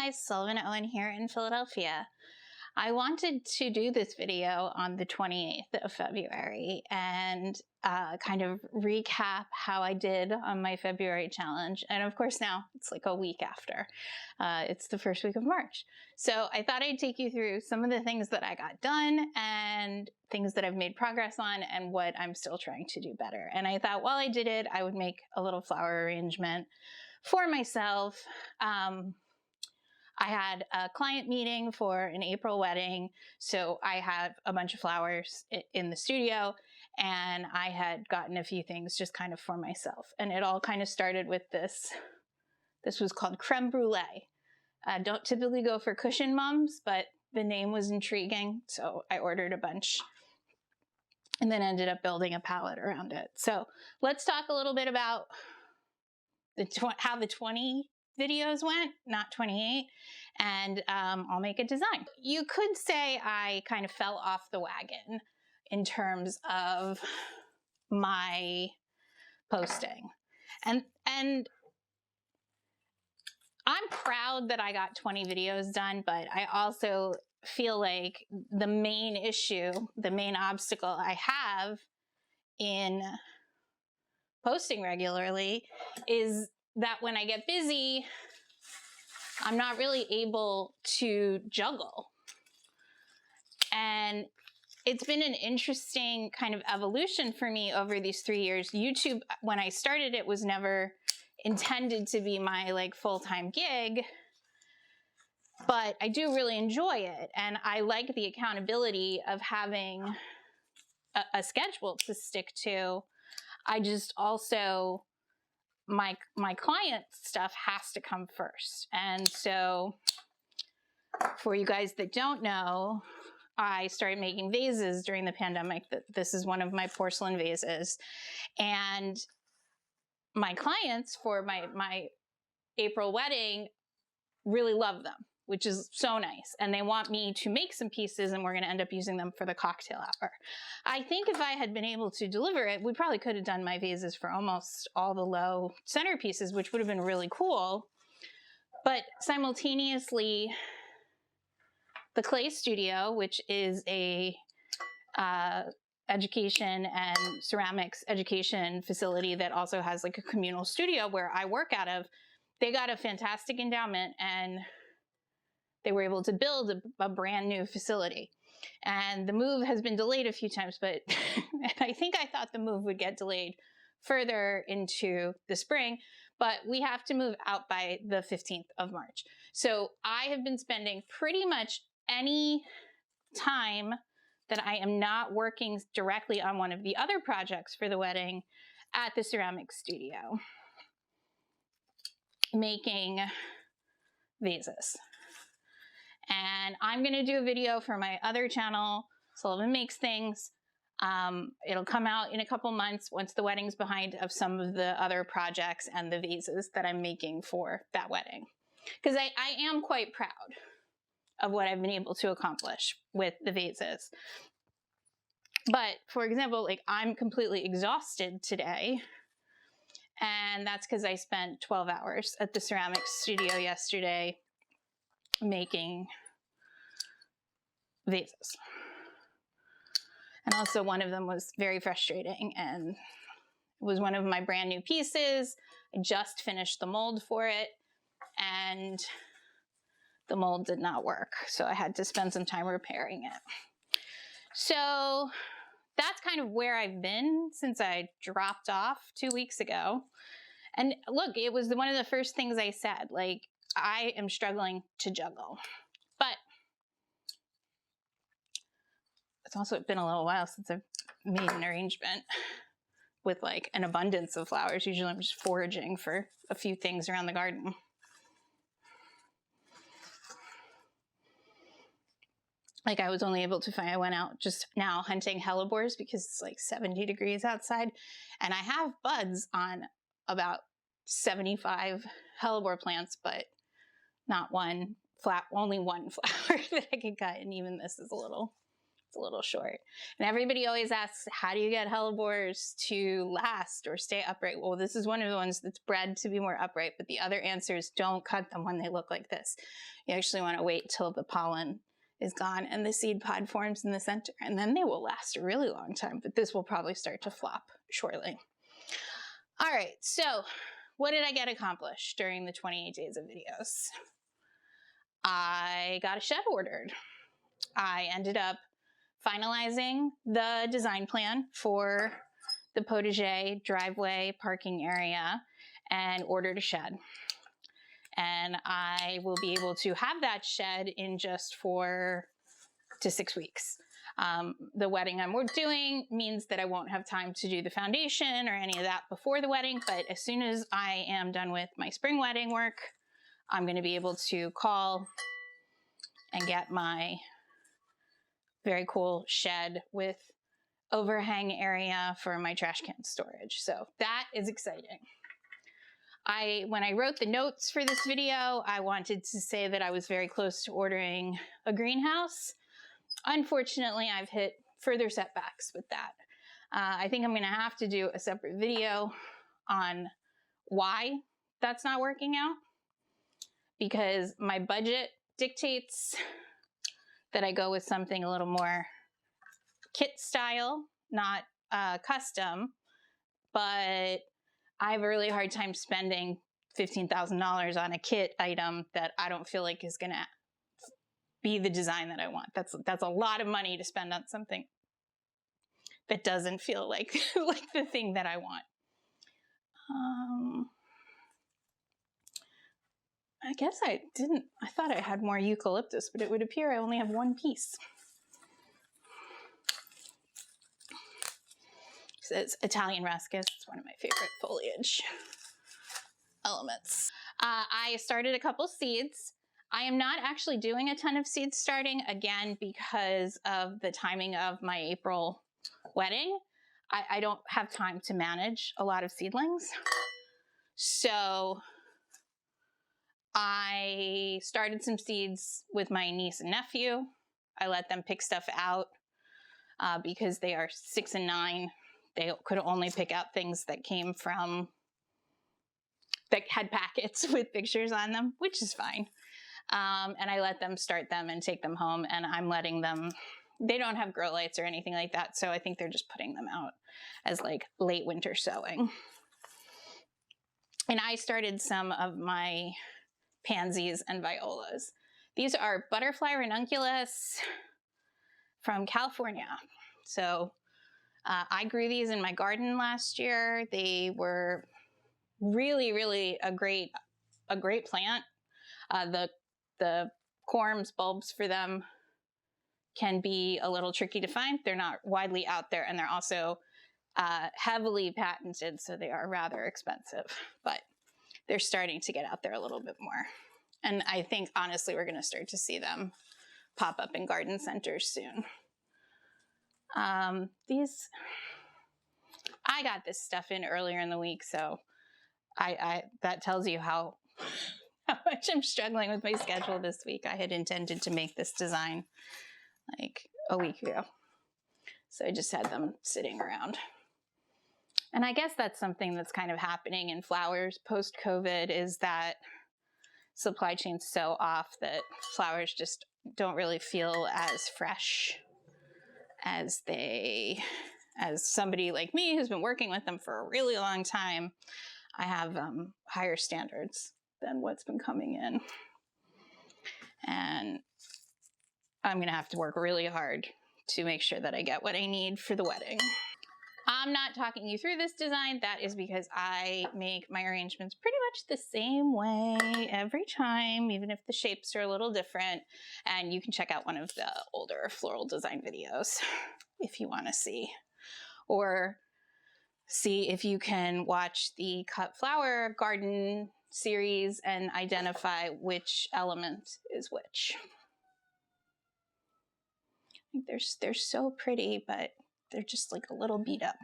guys, Sullivan Owen here in Philadelphia. I wanted to do this video on the 28th of February and kind of recap how I did on my February challenge. And of course now it's like a week after. It's the first week of March. So I thought I'd take you through some of the things that I got done and things that I've made progress on and what I'm still trying to do better. And I thought while I did it, I would make a little flower arrangement for myself. I had a client meeting for an April wedding, so I had a bunch of flowers in the studio, and I had gotten a few things just kind of for myself. And it all kind of started with this. This was called Creme Brulee. I don't typically go for cushion mums, but the name was intriguing, so I ordered a bunch and then ended up building a palette around it. So let's talk a little bit about how the 20 videos went, not 28, and I'll make a design. You could say I kind of fell off the wagon in terms of my posting. And I'm proud that I got 20 videos done, but I also feel like the main issue, the main obstacle I have in posting regularly is that when I get busy, I'm not really able to juggle. And it's been an interesting kind of evolution for me over these 3 years. YouTube, when I started it, was never intended to be my like full-time gig, but I do really enjoy it. And I like the accountability of having a schedule to stick to. I just also, my client stuff has to come first. And so for you guys that don't know, I started making vases during the pandemic. This is one of my porcelain vases. And my clients for my April wedding really love them, which is so nice. And they want me to make some pieces, and we're going to end up using them for the cocktail hour. I think if I had been able to deliver it, we probably could have done my vases for almost all the low centerpieces, which would have been really cool. But simultaneously, the Clay Studio, which is a education and ceramics education facility that also has like a communal studio where I work out of, they got a fantastic endowment and they were able to build a brand new facility. And the move has been delayed a few times, but I think I thought the move would get delayed further into the spring, but we have to move out by the 15th of March. So I have been spending pretty much any time that I am not working directly on one of the other projects for the wedding at the ceramics studio, making vases. And I'm going to do a video for my other channel, Sullivan Makes Things. It'll come out in a couple months once the wedding's behind, of some of the other projects and the vases that I'm making for that wedding. Because I am quite proud of what I've been able to accomplish with the vases. But for example, like I'm completely exhausted today. And that's because I spent 12 hours at the ceramics studio yesterday making vases. And also one of them was very frustrating, and it was one of my brand new pieces. I just finished the mold for it and the mold did not work. So I had to spend some time repairing it. So that's kind of where I've been since I dropped off 2 weeks ago. And look, it was one of the first things I said, like, I am struggling to juggle. But it's also been a little while since I've made an arrangement with like an abundance of flowers. Usually I'm just foraging for a few things around the garden. Like I was only able to find, I went out just now hunting hellebores because it's like 70 degrees outside. And I have buds on about 75 hellebore plants, but not one only one flower that I could cut. And even this is a little It's a little short. And everybody always asks, how do you get hellebores to last or stay upright? Well, this is one of the ones that's bred to be more upright, but the other answer is don't cut them when they look like this. You actually want to wait till the pollen is gone and the seed pod forms in the center, and then they will last a really long time, but this will probably start to flop shortly. All right, so what did I get accomplished during the 28 days of videos? I got a shed ordered. I ended up finalizing the design plan for the potager driveway parking area and ordered a shed. And I will be able to have that shed in just 4 to 6 weeks. The wedding I'm doing means that I won't have time to do the foundation or any of that before the wedding, but as soon as I am done with my spring wedding work, I'm going to be able to call and get my very cool shed with overhang area for my trash can storage. So that is exciting. When I wrote the notes for this video, I wanted to say that I was very close to ordering a greenhouse. Unfortunately, I've hit further setbacks with that. I think I'm going to have to do a separate video on why that's not working out, because my budget dictates that I go with something a little more kit style, not custom, but I have a really hard time spending $15,000 on a kit item that I don't feel like is going to be the design that I want. That's a lot of money to spend on something that doesn't feel like like the thing that I want. I guess I thought I had more eucalyptus, but it would appear I only have one piece. So it's Italian ruscus. It's one of my favorite foliage elements. I started a couple seeds. I am not actually doing a ton of seed starting, again, because of the timing of my April wedding. I don't have time to manage a lot of seedlings. So I started some seeds with my niece and nephew. I let them pick stuff out because they are 6 and 9. They could only pick out things that came from, that had packets with pictures on them, which is fine. And I let them start them and take them home, and I'm letting them, they don't have grow lights or anything like that, so I think they're just putting them out as like late winter sowing. And I started some of my pansies and violas. These are butterfly ranunculus from California. So I grew these in my garden last year. They were really, really a great plant. The corms, bulbs for them can be a little tricky to find. They're not widely out there, and they're also heavily patented, so they are rather expensive, but they're starting to get out there a little bit more. And I think, honestly, we're going to start to see them pop up in garden centers soon. I got this stuff in earlier in the week, so that tells you how much I'm struggling with my schedule this week. I had intended to make this design like a week ago, so I just had them sitting around. And I guess that's something that's kind of happening in flowers post-COVID, is that supply chain's so off that flowers just don't really feel as fresh as somebody like me who's been working with them for a really long time. I have higher standards than what's been coming in. And I'm gonna have to work really hard to make sure that I get what I need for the wedding. I'm not talking you through this design. That is because I make my arrangements pretty much the same way every time, even if the shapes are a little different. And you can check out one of the older floral design videos if you want to see. Or see if you can watch the Cut Flower Garden series and identify which element is which. I think they're so pretty, but they're just like a little beat up.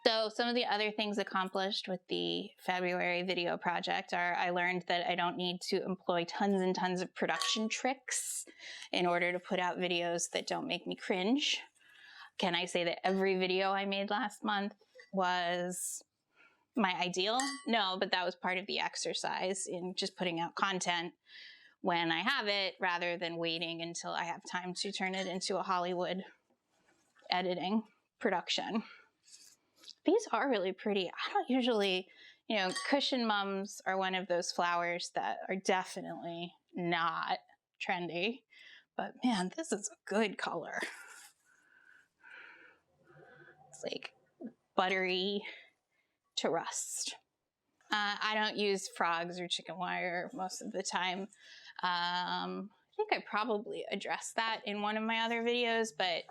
So some of the other things accomplished with the February video project are I learned that I don't need to employ tons and tons of production tricks in order to put out videos that don't make me cringe. Can I say that every video I made last month was my ideal? No, but that was part of the exercise in just putting out content when I have it, rather than waiting until I have time to turn it into a Hollywood editing production. These are really pretty. I don't usually, you know, cushion mums are one of those flowers that are definitely not trendy, but man, this is a good color. It's like buttery to rust. I don't use frogs or chicken wire most of the time. I think I probably addressed that in one of my other videos, but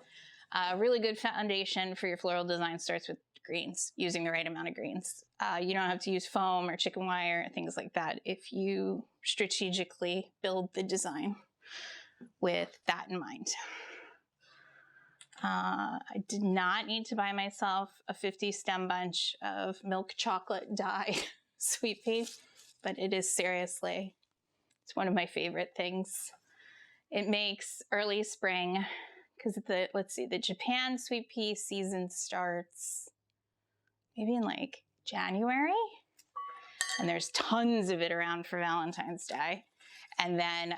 a really good foundation for your floral design starts with greens, using the right amount of greens. You don't have to use foam or chicken wire, things like that, if you strategically build the design with that in mind. I did not need to buy myself a 50 stem bunch of milk chocolate dye sweet pea, but it is seriously, it's one of my favorite things. It makes early spring, because let's see, the Japan sweet pea season starts maybe in like January, and there's tons of it around for Valentine's Day. And then,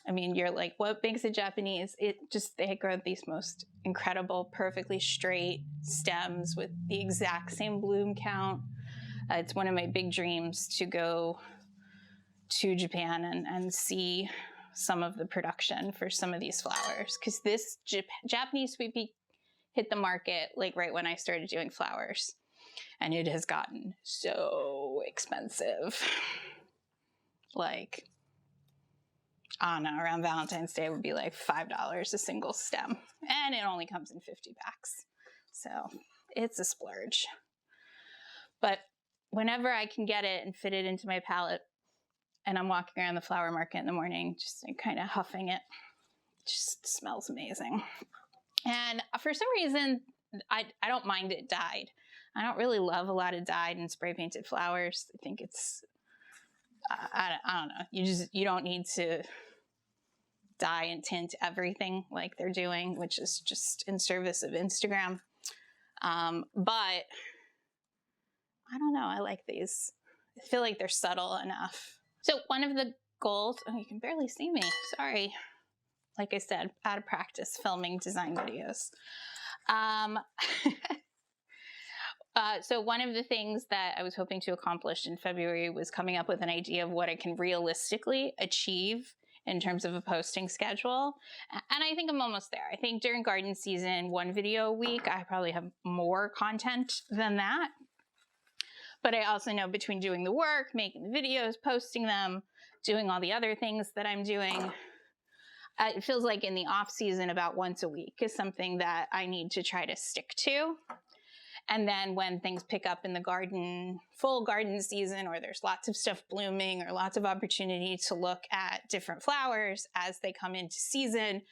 I mean, you're like, what makes it Japanese? They grow these most incredible, perfectly straight stems with the exact same bloom count. It's one of my big dreams to go to Japan and see some of the production for some of these flowers, because this Japanese sweet pea hit the market like right when I started doing flowers, and it has gotten so expensive. Like, I don't know, around Valentine's Day would be like $5 a single stem, and it only comes in 50 packs. So it's a splurge. But whenever I can get it and fit it into my palette, and I'm walking around the flower market in the morning, just like kind of huffing it, just smells amazing. And for some reason, I don't mind it dyed. I don't really love a lot of dyed and spray painted flowers. I think it's, I don't know. You don't need to dye and tint everything like they're doing, which is just in service of Instagram. But I don't know. I like these. I feel like they're subtle enough. So one of the goals, oh, you can barely see me. Sorry. Like I said, out of practice filming design videos. So one of the things that I was hoping to accomplish in February was coming up with an idea of what I can realistically achieve in terms of a posting schedule. And I think I'm almost there. I think during garden season, 1 video a week, I probably have more content than that. But I also know between doing the work, making the videos, posting them, doing all the other things that I'm doing, it feels like in the off season, about once a week is something that I need to try to stick to. And then when things pick up in the garden, full garden season, or there's lots of stuff blooming or lots of opportunity to look at different flowers as they come into season,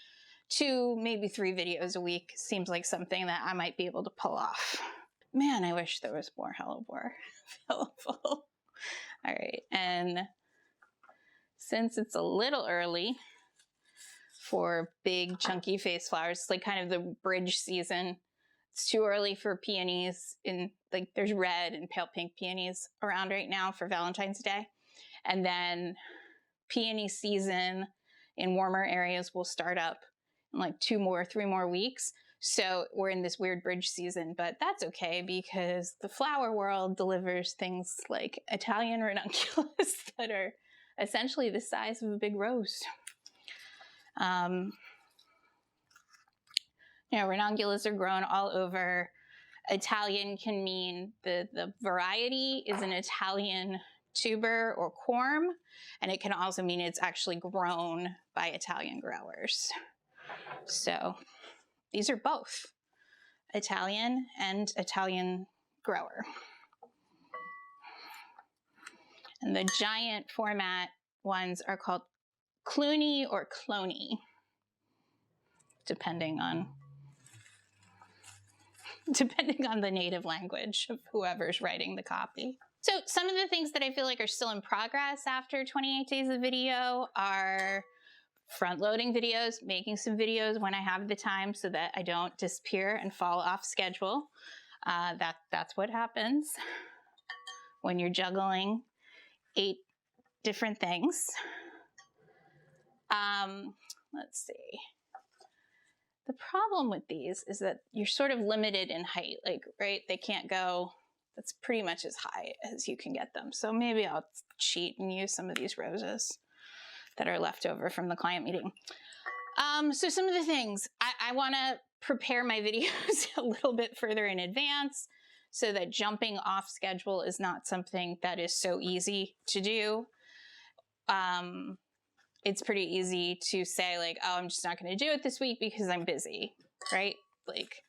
2, maybe 3 videos a week seems like something that I might be able to pull off. Man, I wish there was more hellebore available. All right, and since it's a little early for big chunky face flowers, it's like kind of the bridge season. It's too early for peonies. Like there's red and pale pink peonies around right now for Valentine's Day. And then peony season in warmer areas will start up in like 3 more weeks. So we're in this weird bridge season, but that's okay because the flower world delivers things like Italian ranunculus that are essentially the size of a big rose. You know, ranunculus are grown all over. Italian can mean the variety is an Italian tuber or corm, and it can also mean it's actually grown by Italian growers. So these are both Italian and Italian grower. And the giant format ones are called Cluny or Clony, depending on depending on the native language of whoever's writing the copy. So some of the things that I feel like are still in progress after 28 days of video are front-loading videos, making some videos when I have the time so that I don't disappear and fall off schedule. That's what happens when you're juggling 8 different things. Let's see. The problem with these is that you're sort of limited in height, like, right? They can't go, that's pretty much as high as you can get them. So maybe I'll cheat and use some of these roses that are left over from the client meeting. So some of the things, I want to prepare my videos a little bit further in advance so that jumping off schedule is not something that is so easy to do. It's pretty easy to say like, oh, I'm just not going to do it this week because I'm busy, right? Like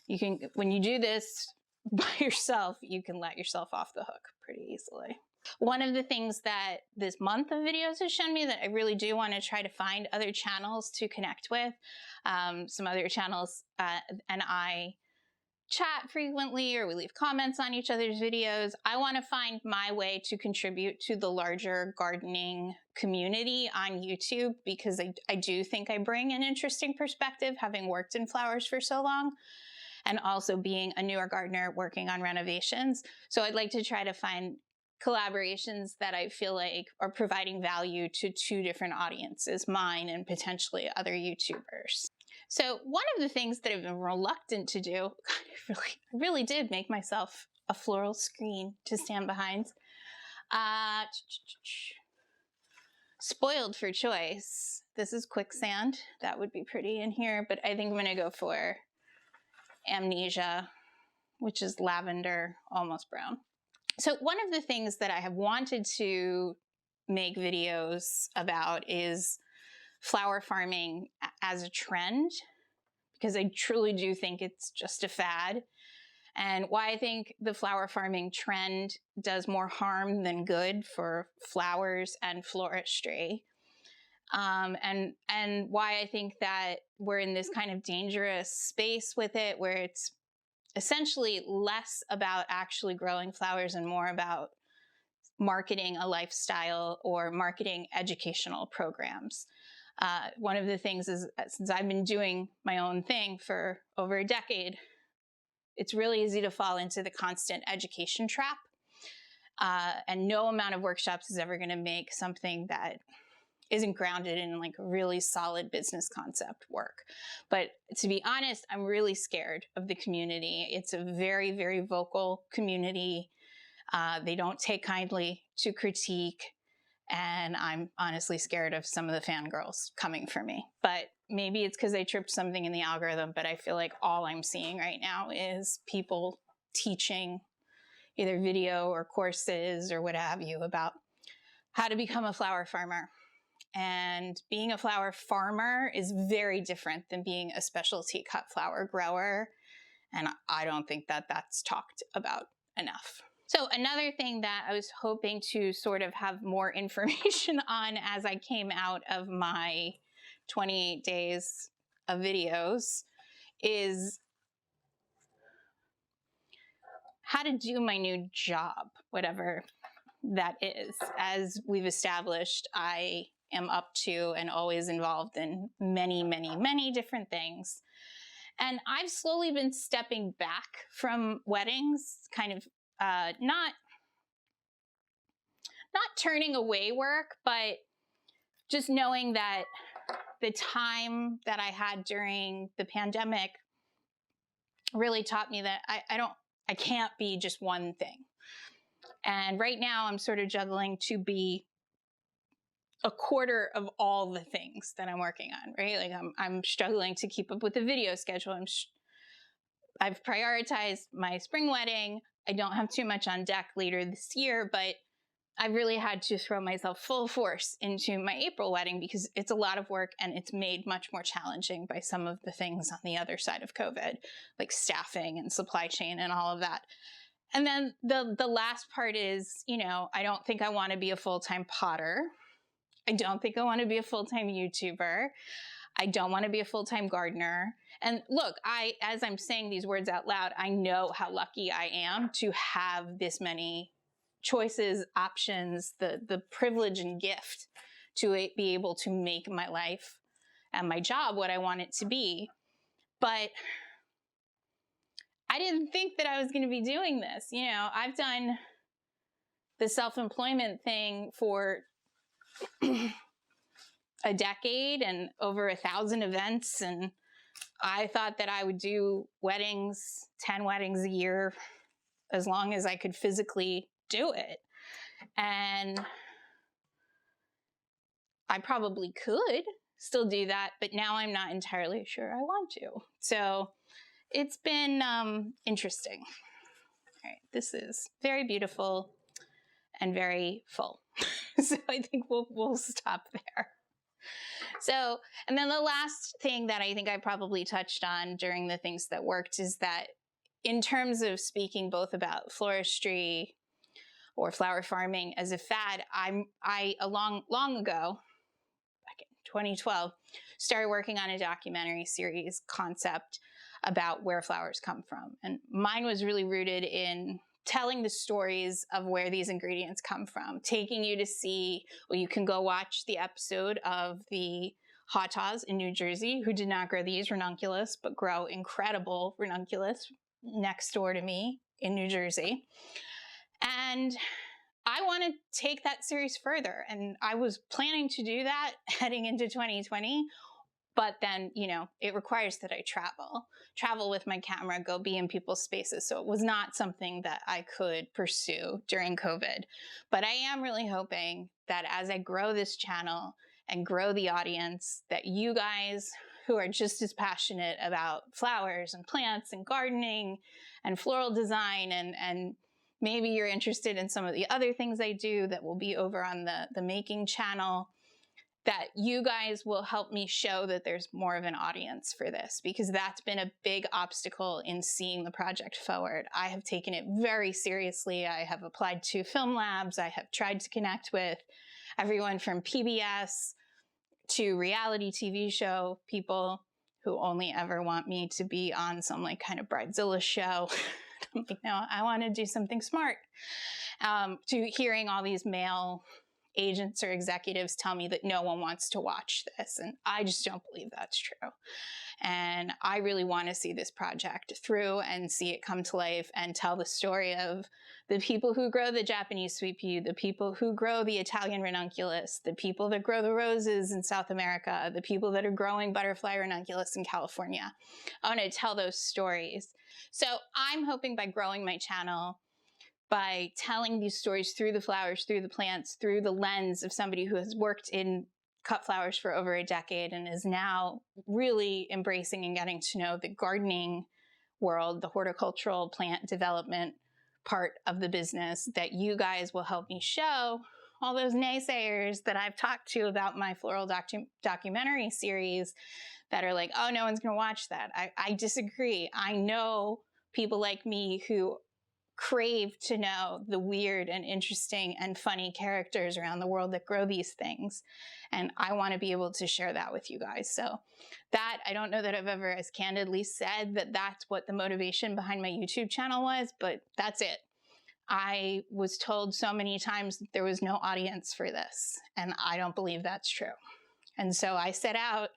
you can, when you do this by yourself, you can let yourself off the hook pretty easily. One of the things that this month of videos has shown me that I really do want to try to find other channels to connect with. Some other channels and I chat frequently, or we leave comments on each other's videos. I want to find my way to contribute to the larger gardening community on YouTube, because I do think I bring an interesting perspective, having worked in flowers for so long, and also being a newer gardener working on renovations. So I'd like to try to find collaborations that I feel like are providing value to 2 different audiences, mine and potentially other YouTubers. So one of the things that I've been reluctant to do, God, I really did make myself a floral screen to stand behind. Spoiled for choice. This is quicksand. That would be pretty in here, but I think I'm gonna go for amnesia, which is lavender, almost brown. So one of the things that I have wanted to make videos about is flower farming as a trend, because I truly do think it's just a fad, and why I think the flower farming trend does more harm than good for flowers and floristry. And why I think that we're in this kind of dangerous space with it, where it's essentially less about actually growing flowers and more about marketing a lifestyle or marketing educational programs. One of the things is, since I've been doing my own thing for over a decade, it's really easy to fall into the constant education trap. And no amount of workshops is ever going to make something that isn't grounded in like really solid business concept work. But to be honest, I'm really scared of the community. It's a very, very vocal community. They don't take kindly to critique. And I'm honestly scared of some of the fangirls coming for me. But maybe it's because I tripped something in the algorithm, but I feel like all I'm seeing right now is people teaching either video or courses or what have you about how to become a flower farmer. And being a flower farmer is very different than being a specialty cut flower grower. And I don't think that that's talked about enough. So another thing that I was hoping to sort of have more information on as I came out of my 28 days of videos is how to do my new job, whatever that is. As we've established, I am up to and always involved in many, many, many different things. And I've slowly been stepping back from weddings, kind of not turning away work, but just knowing that the time that I had during the pandemic really taught me that I can't be just one thing. And right now I'm sort of juggling to be a quarter of all the things that I'm working on, right? Like I'm struggling to keep up with the video schedule. I've prioritized my spring wedding. I don't have too much on deck later this year, but I really had to throw myself full force into my April wedding because it's a lot of work and it's made much more challenging by some of the things on the other side of COVID, like staffing and supply chain and all of that. And then the last part is, you know, I don't think I want to be a full-time potter. I don't think I want to be a full-time YouTuber. I don't want to be a full-time gardener. And look, as I'm saying these words out loud, I know how lucky I am to have this many choices, options, the privilege and gift to be able to make my life and my job what I want it to be. But I didn't think that I was going to be doing this. You know, I've done the self-employment thing for a decade and over 1,000 events. And I thought that I would do weddings, 10 weddings a year, as long as I could physically do it. And I probably could still do that, but now I'm not entirely sure I want to. So it's been interesting. All right, this is very beautiful and very full. So I think we'll stop there. So, and then the last thing that I think I probably touched on during the things that worked is that in terms of speaking both about floristry or flower farming as a fad, I long ago, back in 2012, started working on a documentary series concept about where flowers come from. And mine was really rooted in telling the stories of where these ingredients come from, taking you to see, well, you can go watch the episode of the Hatas in New Jersey, who did not grow these ranunculus, but grow incredible ranunculus next door to me in New Jersey. And I want to take that series further. And I was planning to do that heading into 2020. But then, you know, it requires that I travel with my camera, go be in people's spaces. So it was not something that I could pursue during COVID. But I am really hoping that as I grow this channel and grow the audience, that you guys who are just as passionate about flowers and plants and gardening and floral design, and maybe you're interested in some of the other things I do that will be over on the making channel, that you guys will help me show that there's more of an audience for this, because that's been a big obstacle in seeing the project forward. I have taken it very seriously. I have applied to film labs. I have tried to connect with everyone from PBS to reality TV show people who only ever want me to be on some like kind of Bridezilla show. I'm like, no, I want to do something smart. To hearing all these male agents or executives tell me that no one wants to watch this. And I just don't believe that's true. And I really want to see this project through and see it come to life and tell the story of the people who grow the Japanese sweet pea, the people who grow the Italian ranunculus, the people that grow the roses in South America, the people that are growing butterfly ranunculus in California. I want to tell those stories. So I'm hoping by growing my channel, by telling these stories through the flowers, through the plants, through the lens of somebody who has worked in cut flowers for over a decade and is now really embracing and getting to know the gardening world, the horticultural plant development part of the business, that you guys will help me show all those naysayers that I've talked to about my floral documentary series that are like, oh, no one's going to watch that. I disagree. I know people like me who crave to know the weird and interesting and funny characters around the world that grow these things. And I want to be able to share that with you guys. So that, I don't know that I've ever as candidly said that that's what the motivation behind my YouTube channel was, but that's it. I was told so many times that there was no audience for this, and I don't believe that's true. And so I set out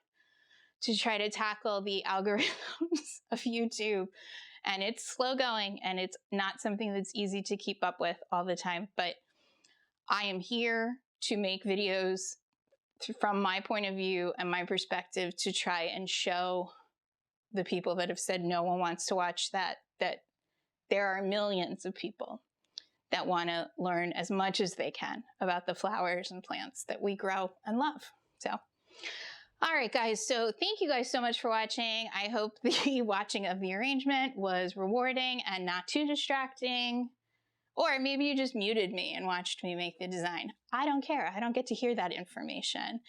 to try to tackle the algorithms of YouTube. And it's slow going, and it's not something that's easy to keep up with all the time. But I am here to make videos from my point of view and my perspective to try and show the people that have said no one wants to watch that there are millions of people that want to learn as much as they can about the flowers and plants that we grow and love. So, all right, guys, so thank you guys so much for watching. I hope the watching of the arrangement was rewarding and not too distracting. Or maybe you just muted me and watched me make the design. I don't care. I don't get to hear that information.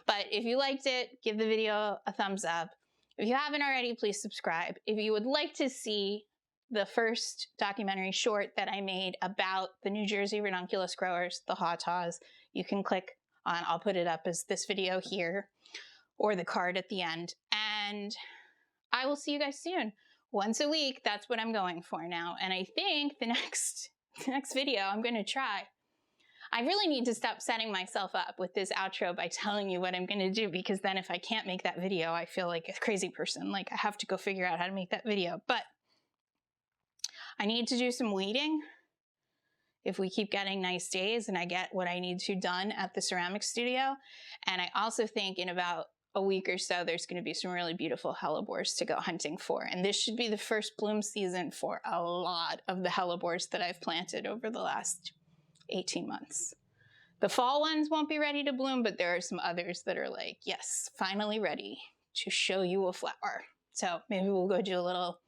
But if you liked it, give the video a thumbs up. If you haven't already, please subscribe. If you would like to see the first documentary short that I made about the New Jersey ranunculus growers, the Hatas, you can click on, I'll put it up as this video here. or the card at the end. And I will see you guys soon. Once a week, that's what I'm going for now. And I think the next video I'm going to try. I really need to stop setting myself up with this outro by telling you what I'm going to do, because then if I can't make that video, I feel like a crazy person. Like I have to go figure out how to make that video. But I need to do some weeding. If we keep getting nice days and I get what I need to done at the ceramic studio. And I also think in about a week or so, there's going to be some really beautiful hellebores to go hunting for. And this should be the first bloom season for a lot of the hellebores that I've planted over the last 18 months. The fall ones won't be ready to bloom, but there are some others that are like, yes, finally ready to show you a flower. So maybe we'll go do a little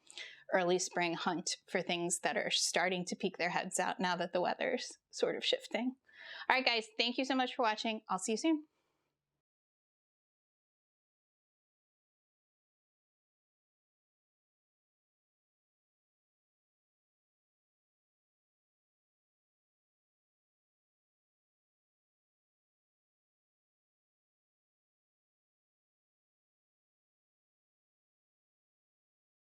early spring hunt for things that are starting to peek their heads out now that the weather's sort of shifting. All right, guys, thank you so much for watching. I'll see you soon.